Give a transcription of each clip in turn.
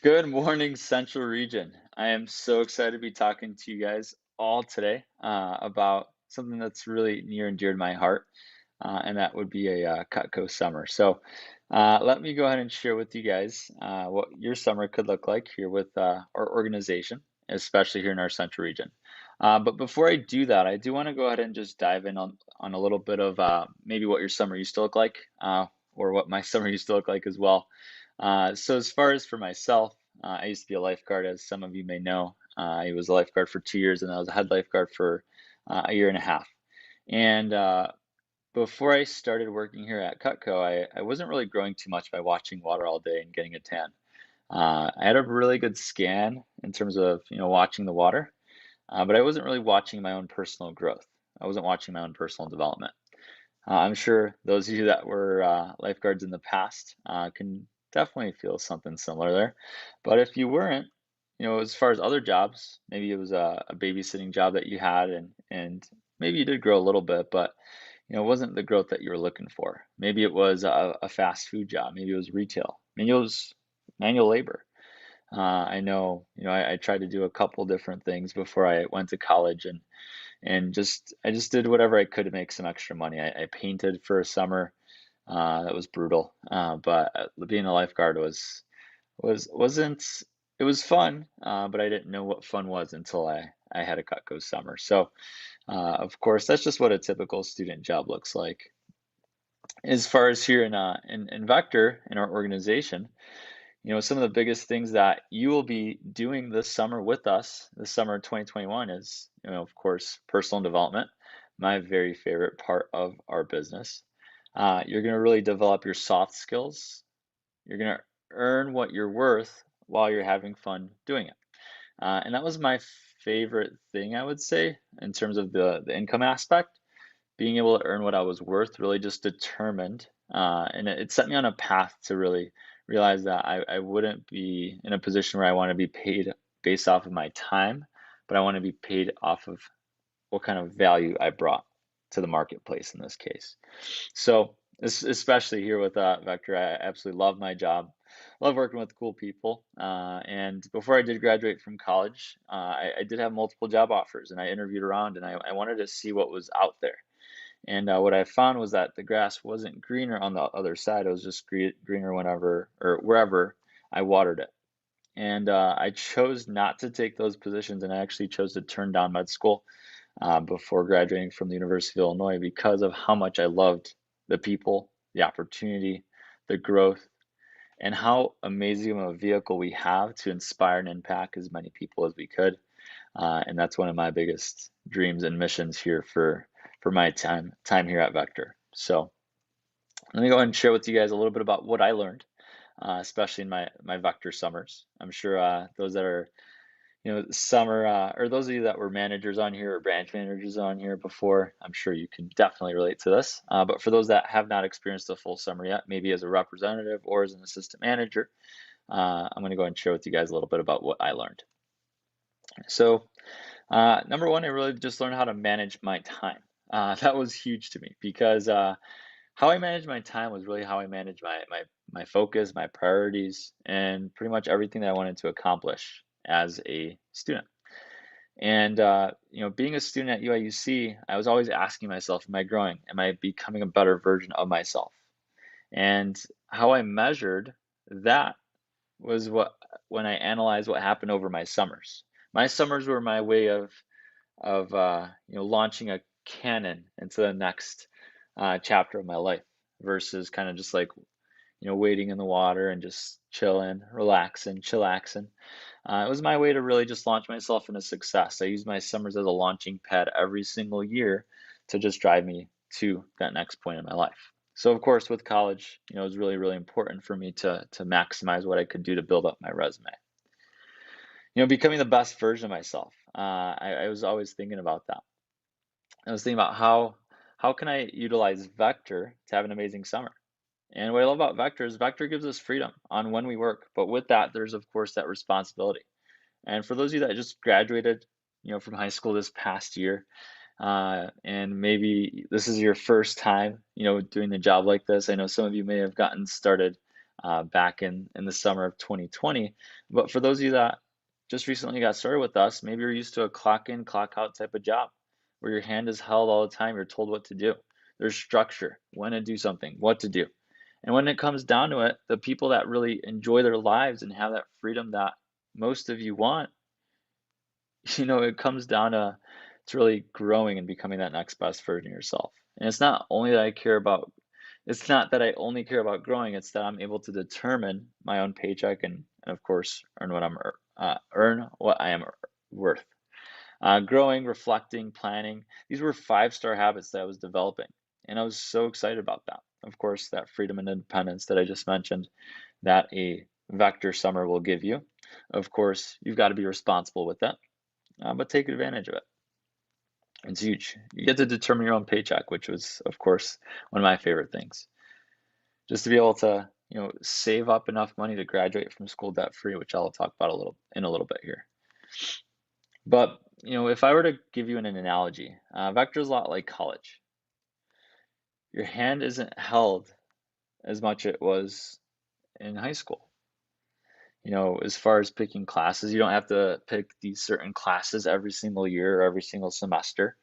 Good morning, Central Region. I am so excited to be talking to you guys all today about something that's really near and dear to my heart, and that would be a Cutco summer. Let me go ahead and share with you guys what your summer could look like here with our organization, especially here in our Central Region. But before I do that, I do want to go ahead and just dive in on a little bit of maybe what your summer used to look like, or what my summer used to look like as well. So as far as for myself, I used to be a lifeguard, as some of you may know. I was a lifeguard for 2 years, and I was a head lifeguard for a year and a half. And before I started working here at Cutco, I wasn't really growing too much by watching water all day and getting a tan. I had a really good scan in terms of watching the water, but I wasn't really watching my own personal growth. I wasn't watching my own personal development. I'm sure those of you that were lifeguards in the past can definitely feel something similar there. But if you weren't, as far as other jobs, maybe it was a babysitting job that you had, and maybe you did grow a little bit, but it wasn't the growth that you were looking for. Maybe it was a fast food job. Maybe it was retail. Maybe it was manual labor. I know, I tried to do a couple different things before I went to college, and just I just did whatever I could to make some extra money. I painted for a summer. That was brutal. But being a lifeguard wasn't it was fun, but I didn't know what fun was until I had a Cutco summer. So of course that's just what a typical student job looks like. As far as here in Vector in our organization, some of the biggest things that you will be doing this summer with us, this summer of 2021, is, of course, personal development, my very favorite part of our business. You're going to really develop your soft skills. You're going to earn what you're worth while you're having fun doing it. And that was my favorite thing, I would say, in terms of the income aspect. Being able to earn what I was worth really just determined, and it set me on a path to really realize that I wouldn't be in a position where I want to be paid based off of my time, but I want to be paid off of what kind of value I brought to the marketplace in this case. So, especially here with Vector, I absolutely love my job. Love working with cool people. And before I did graduate from college, I did have multiple job offers, and I interviewed around, and I wanted to see what was out there. And what I found was that the grass wasn't greener on the other side. It was just greener whenever or wherever I watered it. And I chose not to take those positions, and I actually chose to turn down med school before graduating from the University of Illinois because of how much I loved the people, the opportunity, the growth, and how amazing of a vehicle we have to inspire and impact as many people as we could. And that's one of my biggest dreams and missions here for my time here at Vector. So let me go ahead and share with you guys a little bit about what I learned, especially in my Vector summers. I'm sure those that are summer or those of you that were managers on here or branch managers on here before, I'm sure you can definitely relate to this. But for those that have not experienced a full summer yet, maybe as a representative or as an assistant manager, I'm going to go ahead and share with you guys a little bit about what I learned. So number one, I really just learned how to manage my time. That was huge to me because how I managed my time was really how I managed my focus, my priorities, and pretty much everything that I wanted to accomplish as a student. And being a student at UIUC, I was always asking myself, am I growing? Am I becoming a better version of myself? And how I measured that was when I analyzed what happened over my summers. My summers were my way of launching a cannon into the next chapter of my life versus kind of just like wading in the water and just chilling, relaxing, chillaxing. It was my way to really just launch myself into success. I used my summers as a launching pad every single year to just drive me to that next point in my life. So of course, with college, it was really, really important for me to maximize what I could do to build up my resume. Becoming the best version of myself. I was always thinking about that. I was thinking about how can I utilize Vector to have an amazing summer. And what I love about Vector is Vector gives us freedom on when we work, but with that, there's of course that responsibility. And for those of you that just graduated, from high school this past year, and maybe this is your first time, doing the job like this. I know some of you may have gotten started back in the summer of 2020. But for those of you that just recently got started with us, maybe you're used to a clock in, clock out type of job where your hand is held all the time, you're told what to do. There's structure, when to do something, what to do. And when it comes down to it, the people that really enjoy their lives and have that freedom that most of you want, it comes down to really growing and becoming that next best version of yourself. And it's not that I only care about growing, it's that I'm able to determine my own paycheck and of course earn what I am worth. Growing, reflecting, planning, these were five-star habits that I was developing. And I was so excited about that. Of course, that freedom and independence that I just mentioned, that a vector summer will give you. Of course, you've got to be responsible with that, but take advantage of it. It's huge. You get to determine your own paycheck, which was, of course, one of my favorite things. Just to be able to, save up enough money to graduate from school debt free, which I'll talk about a little bit here. But, if I were to give you an analogy, vector is a lot like college. Your hand isn't held as much as it was in high school. As far as picking classes, you don't have to pick these certain classes every single year or every single semester.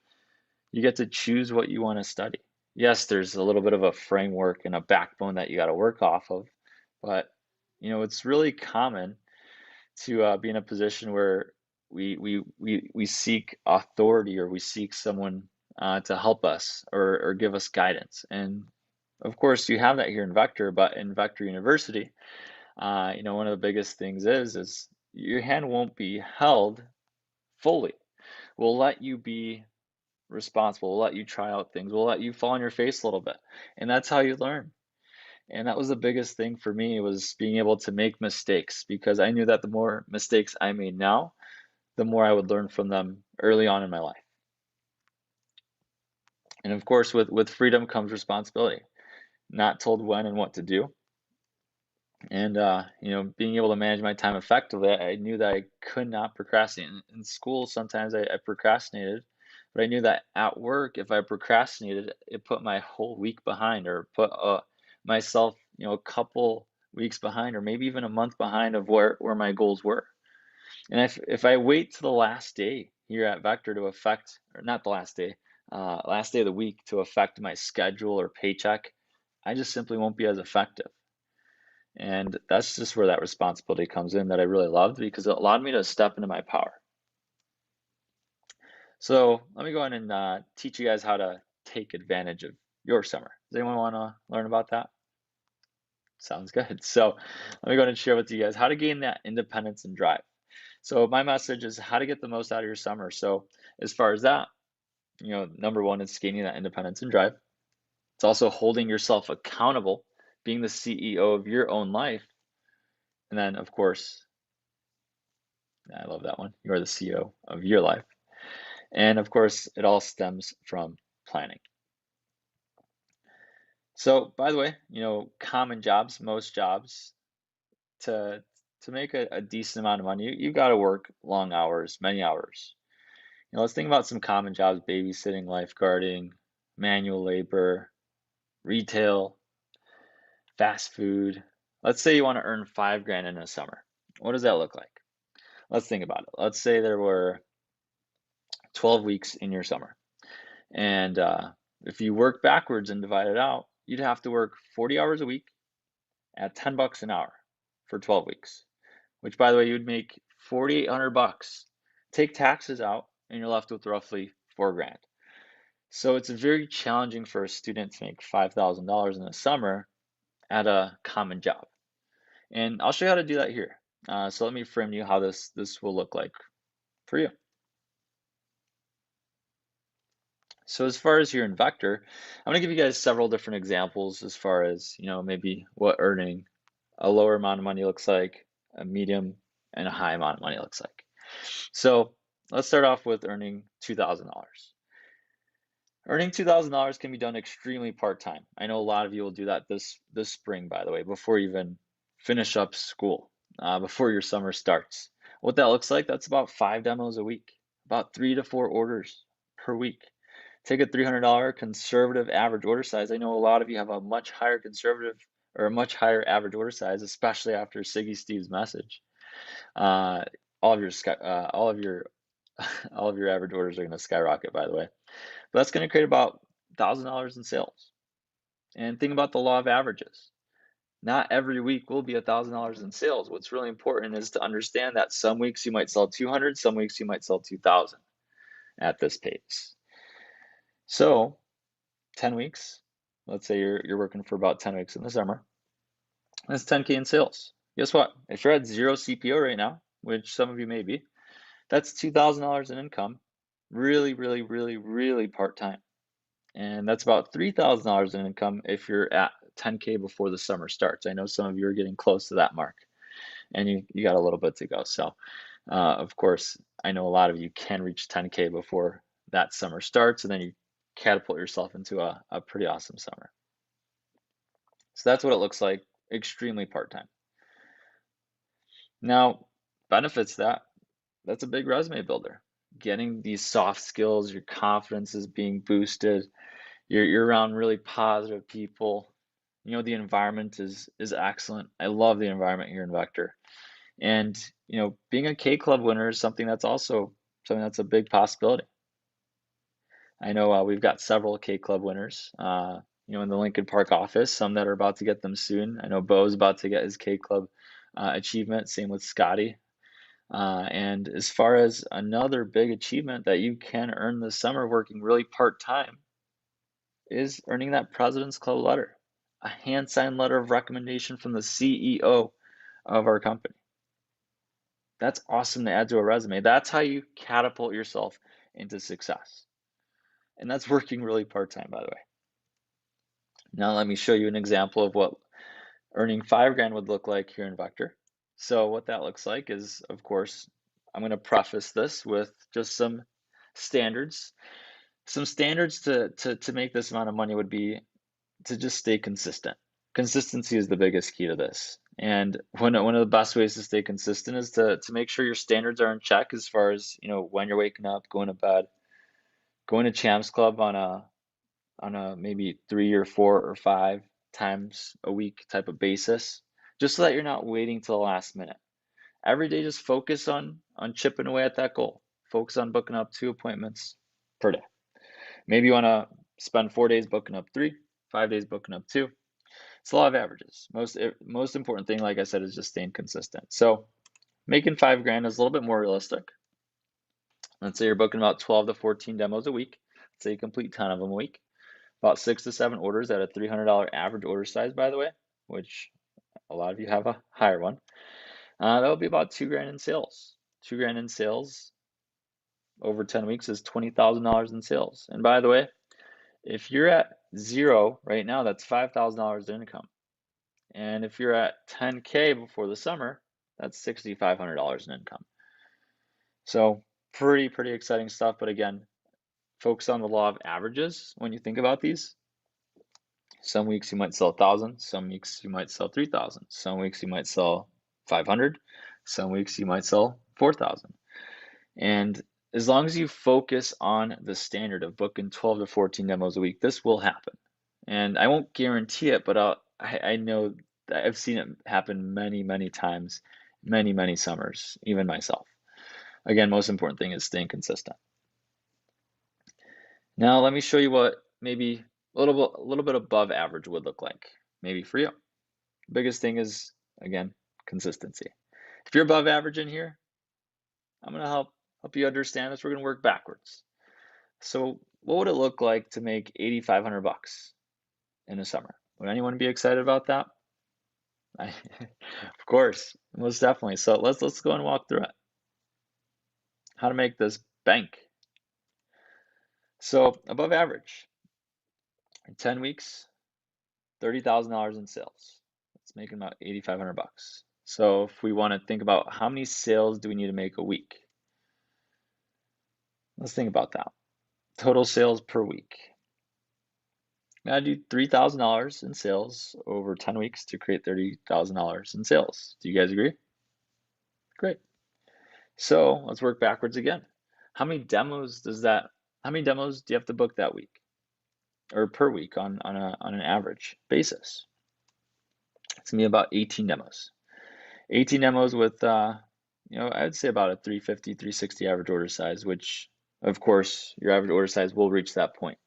You get to choose what you want to study. Yes, there's a little bit of a framework and a backbone that you got to work off of, but it's really common to be in a position where we seek authority or we seek someone to help us or give us guidance. And of course, you have that here in Vector, but in Vector University, one of the biggest things is your hand won't be held fully. We'll let you be responsible. We'll let you try out things. We'll let you fall on your face a little bit. And that's how you learn. And that was the biggest thing for me was being able to make mistakes because I knew that the more mistakes I made now, the more I would learn from them early on in my life. And of course, with freedom comes responsibility. Not told when and what to do. And being able to manage my time effectively, I knew that I could not procrastinate. In school, sometimes I procrastinated, but I knew that at work, if I procrastinated, it put my whole week behind, or put myself, a couple weeks behind, or maybe even a month behind of where my goals were. And if I wait to the last day here at Vector to affect, or not the last day of the week to affect my schedule or paycheck, I just simply won't be as effective. And that's just where that responsibility comes in that I really loved because it allowed me to step into my power. So let me go ahead and teach you guys how to take advantage of your summer. Does anyone want to learn about that? Sounds good. So let me go ahead and share with you guys how to gain that independence and drive. So my message is how to get the most out of your summer. So as far as that, number one is gaining that independence and drive. It's also holding yourself accountable, being the CEO of your own life. And then, of course, I love that one. You are the CEO of your life. And of course, it all stems from planning. So, by the way, common jobs, most jobs, to make a decent amount of money, you've got to work long hours, many hours. Let's think about some common jobs: babysitting, lifeguarding, manual labor, retail, fast food. Let's say you want to earn 5 grand in a summer. What does that look like? Let's think about it. Let's say there were 12 weeks in your summer. And if you work backwards and divide it out, you'd have to work 40 hours a week at $10 an hour for 12 weeks, which, by the way, you'd make 4,800 bucks. Take taxes out, and you're left with roughly 4 grand. So it's very challenging for a student to make $5,000 in the summer at a common job. And I'll show you how to do that here. So let me frame you how this will look like for you. So as far as here in Vector, I'm going to give you guys several different examples as far as, maybe what earning a lower amount of money looks like, a medium, and a high amount of money looks like. So let's start off with earning $2,000. Earning $2,000 can be done extremely part-time. I know a lot of you will do that this spring, by the way, before you even finish up school, before your summer starts. What that looks like, that's about 5 demos a week, about 3 to 4 orders per week. Take a $300 conservative average order size. I know a lot of you have a much higher conservative or a much higher average order size, especially after Siggy Steve's message, uh, all of your all of your all of your average orders are going to skyrocket, by the way. But that's going to create about $1,000 in sales. And think about the law of averages. Not every week will be $1,000 in sales. What's really important is to understand that some weeks you might sell 200, some weeks you might sell 2,000 at this pace. So 10 weeks, let's say you're working for about 10 weeks in the summer, that's 10K in sales. Guess what? If you're at zero CPO right now, which some of you may be, that's $2,000 in income, really, really, really, really part-time. And that's about $3,000 in income if you're at 10K before the summer starts. I know some of you are getting close to that mark, and you got a little bit to go. So, of course, I know a lot of you can reach 10K before that summer starts, and then you catapult yourself into a pretty awesome summer. So that's what it looks like, extremely part-time. Now, benefits that's a big resume builder. Getting these soft skills, your confidence is being boosted. You're around really positive people. You know, the environment is excellent. I love the environment here in Vector. And, you know, being a K Club winner is something that's also something that's a big possibility. I know we've got several K Club winners, you know, in the Lincoln Park office, some that are about to get them soon. I know Bo's about to get his K Club achievement, same with Scotty. And as far as another big achievement that you can earn this summer working really part-time is earning that President's Club letter, a hand-signed letter of recommendation from the CEO of our company. That's awesome to add to a resume. That's how you catapult yourself into success. And that's working really part-time, by the way. Now let me show you an example of what earning 5 grand would look like here in Vector. So what that looks like is, of course, I'm going to preface this with just some standards. Some standards to make this amount of money would be to just stay consistent. Consistency is the biggest key to this. And one of the best ways to stay consistent is to make sure your standards are in check as far as, you know, when you're waking up, going to bed, going to Champs Club on a maybe 3 or 4 or 5 times a week type of basis, just so that you're not waiting till the last minute. Every day, just focus on chipping away at that goal. Focus on booking up 2 appointments per day. Maybe you want to spend 4 days booking up 3, 5 days booking up 2. It's a lot of averages. Most important thing, like I said, is just staying consistent. So making 5 grand is a little bit more realistic. Let's say you're booking about 12 to 14 demos a week. Let's say you complete 10 of them a week. About 6 to 7 orders at a $300 average order size, by the way, which a lot of you have a higher one. That would be about 2 grand in sales. 2 grand in sales over 10 weeks is $20,000 in sales. And by the way, if you're at zero right now, that's $5,000 in income. And if you're at 10K before the summer, that's $6,500 in income. So pretty exciting stuff. But again, focus on the law of averages when you think about these. Some weeks you might sell 1,000, some weeks you might sell 3,000, some weeks you might sell 500, some weeks you might sell 4,000. And as long as you focus on the standard of booking 12 to 14 demos a week, this will happen. And I won't guarantee it, but I know that I've seen it happen many times, many summers, even myself. Again, most important thing is staying consistent. Now let me show you what maybe a little bit above average would look like, maybe for you. The biggest thing is, again, consistency. If you're above average in here, I'm gonna help you understand this. We're gonna work backwards. So what would it look like to make 8,500 bucks in the summer? Would anyone be excited about that? Of course, most definitely. So let's go and walk through it. How to make this bank. So above average, in 10 weeks, $30,000 in sales. That's making about 8,500 bucks. So if we want to think about how many sales do we need to make a week? Let's think about that. Total sales per week. Gotta do $3,000 in sales over 10 weeks to create $30,000 in sales. Do you guys agree? Great. So let's work backwards again. How many demos do you have to book that week or per week on an average basis? It's gonna be about 18 demos. 18 demos with, I'd say about a 350, 360 average order size, which of course your average order size will reach that point,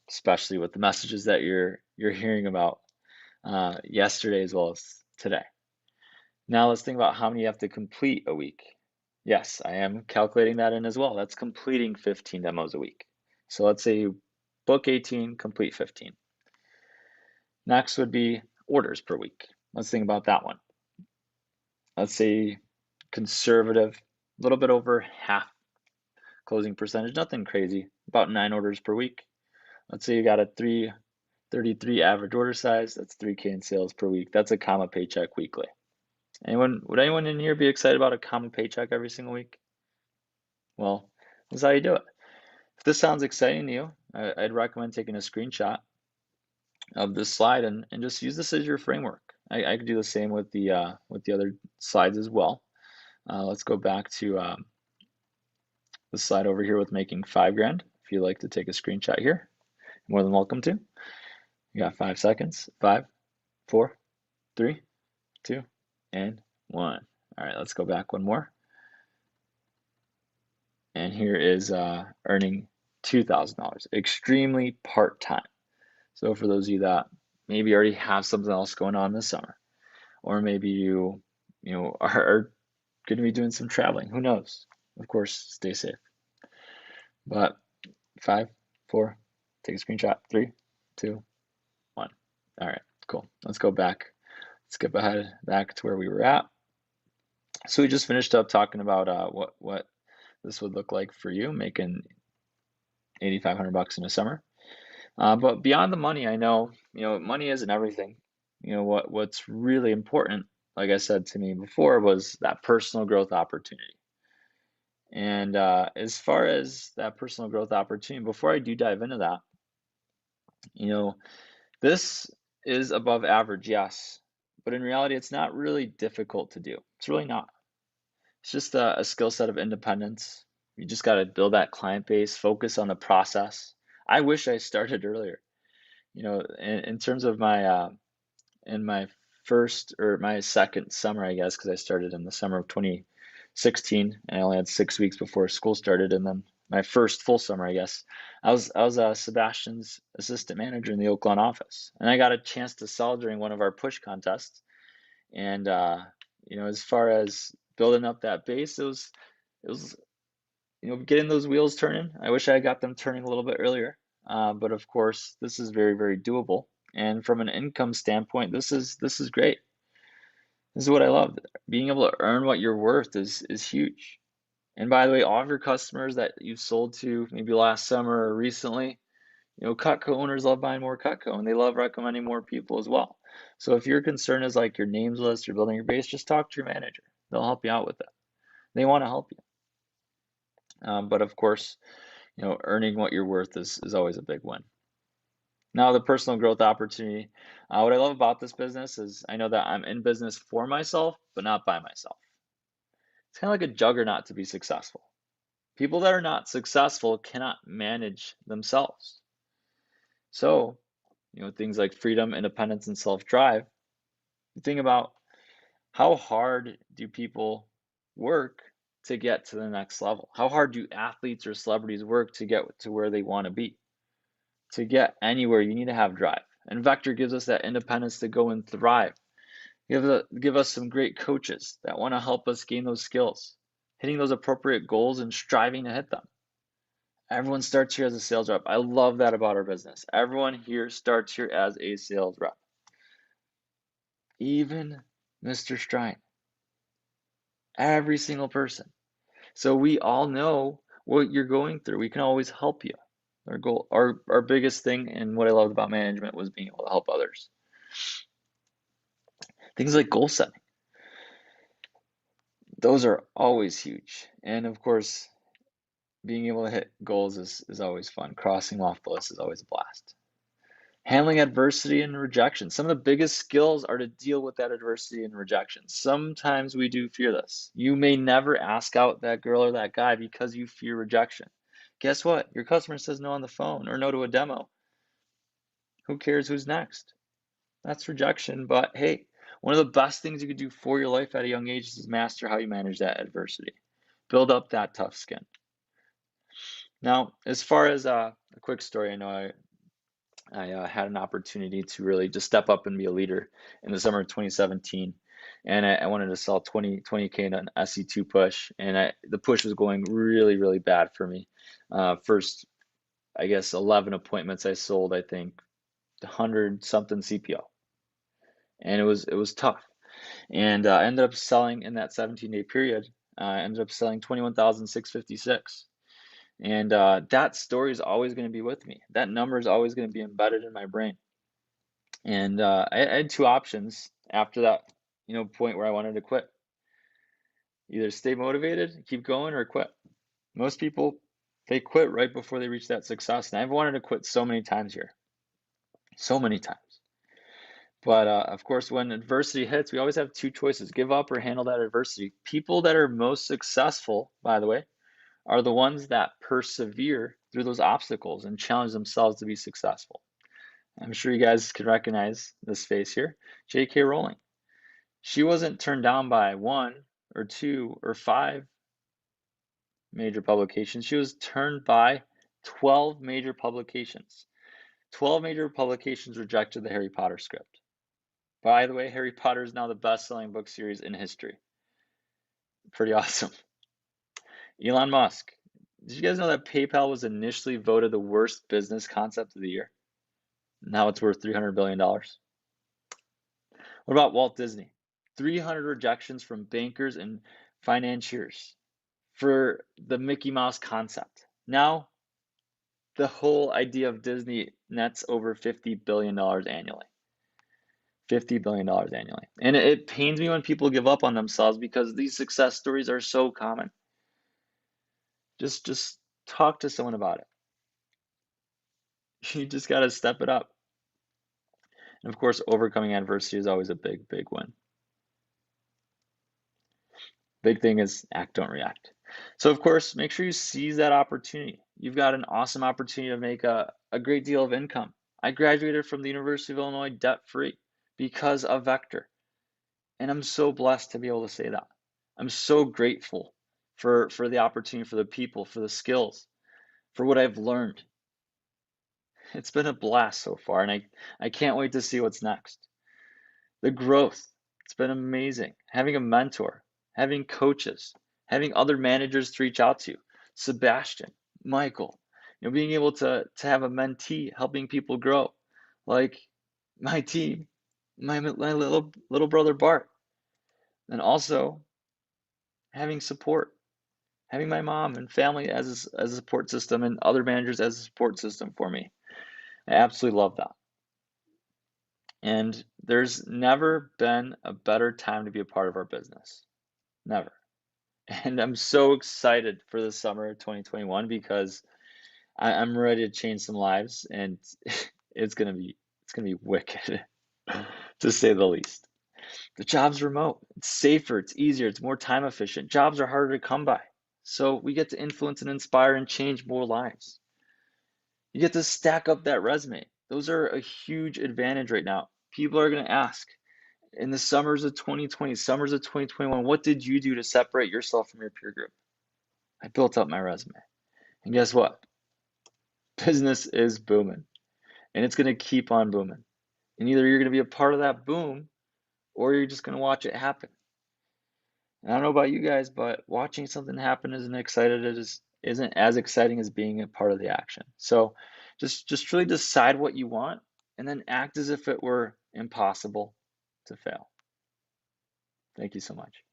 especially with the messages that you're hearing about yesterday as well as today. Now let's think about how many you have to complete a week. Yes, I am calculating that in as well. That's completing 15 demos a week. So let's say you book 18, complete 15. Next would be orders per week. Let's think about that one. Let's say conservative, a little bit over half closing percentage, nothing crazy, about 9 orders per week. Let's say you got a 333 average order size, that's 3K in sales per week. That's a comma paycheck weekly. Would anyone in here be excited about a comma paycheck every single week? Well, this is how you do it. If this sounds exciting to you, I'd recommend taking a screenshot of this slide and just use this as your framework. I could do the same with the other slides as well. Let's go back to the slide over here with making 5 grand. If you'd like to take a screenshot here, more than welcome to. You got 5 seconds. 5, 4, 3, 2, and 1. All right, let's go back one more. And here is earning $2,000, extremely part-time. So for those of you that maybe already have something else going on this summer, or maybe you are going to be doing some traveling, who knows? Of course, stay safe. But 5, 4, take a screenshot. 3, 2, 1. All right, cool. Let's go back. Skip ahead back to where we were at. So we just finished up talking about what this would look like for you, making $8,500 in a summer. But beyond the money, I know, money isn't everything. What's really important, like I said to me before, was that personal growth opportunity. And as far as that personal growth opportunity, before I do dive into that, this is above average, yes, but in reality, it's not really difficult to do. It's really not. It's just a skill set of independence. You just got to build that client base, focus on the process. I wish I started earlier. In terms of my in my first or my second summer, I guess, because I started in the summer of 2016, and I only had 6 weeks before school started, and then my first full summer, I guess, I was Sebastian's assistant manager in the Oakland office, and I got a chance to sell during one of our push contests, and as far as building up that base, it was getting those wheels turning. I wish I had got them turning a little bit earlier, but of course, this is very, very doable. And from an income standpoint, this is great. This is what I love. Being able to earn what you're worth is huge. And by the way, all of your customers that you've sold to maybe last summer or recently, Cutco owners love buying more Cutco, and they love recommending more people as well. So if your concern is like your names list, you're building your base, just talk to your manager. They'll help you out with that. They want to help you. But of course, earning what you're worth is always a big win. Now, the personal growth opportunity. What I love about this business is I know that I'm in business for myself, but not by myself. It's kind of like a juggernaut to be successful. People that are not successful cannot manage themselves. So, things like freedom, independence, and self-drive. You think about how hard do people work to get to the next level? How hard do athletes or celebrities work to get to where they want to be? To get anywhere, you need to have drive. And Vector gives us that independence to go and thrive. Give us some great coaches that want to help us gain those skills, hitting those appropriate goals and striving to hit them. Everyone starts here as a sales rep. I love that about our business. Everyone here starts here as a sales rep. Even Mr. Strine. Every single person. So we all know what you're going through. We can always help you. Our biggest thing and what I loved about management was being able to help others. Things like goal setting. Those are always huge. And of course, being able to hit goals is always fun. Crossing them off the list is always a blast. Handling adversity and rejection. Some of the biggest skills are to deal with that adversity and rejection. Sometimes we do fear this. You may never ask out that girl or that guy because you fear rejection. Guess what? Your customer says no on the phone or no to a demo. Who cares who's next? That's rejection, but hey, one of the best things you could do for your life at a young age is master how you manage that adversity. Build up that tough skin. Now, as far as a quick story, I know I had an opportunity to really just step up and be a leader in the summer of 2017. And I wanted to sell 20K in an SE2 push. And the push was going really, really bad for me. First, I guess, 11 appointments I sold, I think, 100 something CPO. And it was tough. And I ended up selling in that 17-day period. I ended up selling 21,656. And that story is always going to be with me. That number is always going to be embedded in my brain. And I had two options after that, point where I wanted to quit. Either stay motivated, keep going, or quit. Most people, they quit right before they reach that success. And I've wanted to quit so many times here, so many times. But of course, when adversity hits, we always have two choices: give up or handle that adversity. People that are most successful, by the way, are the ones that persevere through those obstacles and challenge themselves to be successful. I'm sure you guys can recognize this face here, J.K. Rowling. She wasn't turned down by one or two or five major publications. She was turned by 12 major publications. 12 major publications rejected the Harry Potter script. By the way, Harry Potter is now the best-selling book series in history. Pretty awesome. Elon Musk. Did you guys know that PayPal was initially voted the worst business concept of the year? Now it's worth $300 billion. What about Walt Disney? 300 rejections from bankers and financiers for the Mickey Mouse concept. Now, the whole idea of Disney nets over $50 billion annually. $50 billion annually. And it pains me when people give up on themselves because these success stories are so common. Just talk to someone about it. You just got to step it up. And of course, overcoming adversity is always a big, big win. Big thing is act, don't react. So of course, make sure you seize that opportunity. You've got an awesome opportunity to make a great deal of income. I graduated from the University of Illinois debt-free because of Vector. And I'm so blessed to be able to say that. I'm so grateful for the opportunity, for the people, for the skills, for what I've learned. It's been a blast so far, and I can't wait to see what's next. The growth, it's been amazing. Having a mentor, having coaches, having other managers to reach out to, Sebastian, Michael, being able to have a mentee helping people grow, like my team, my little brother Bart, and also having support, having my mom and family as a support system and other managers as a support system for me. I absolutely love that. And there's never been a better time to be a part of our business. Never. And I'm so excited for the summer of 2021 because I'm ready to change some lives, and it's gonna be wicked to say the least. The job's remote. It's safer, it's easier, it's more time efficient. Jobs are harder to come by. So we get to influence and inspire and change more lives. You get to stack up that resume. Those are a huge advantage right now. People are going to ask in the summers of 2020, summers of 2021, what did you do to separate yourself from your peer group? I built up my resume. And guess what? Business is booming, and it's going to keep on booming. And either you're going to be a part of that boom or you're just going to watch it happen. And I don't know about you guys, but watching something happen isn't as exciting as being a part of the action. So just really decide what you want and then act as if it were impossible to fail. Thank you so much.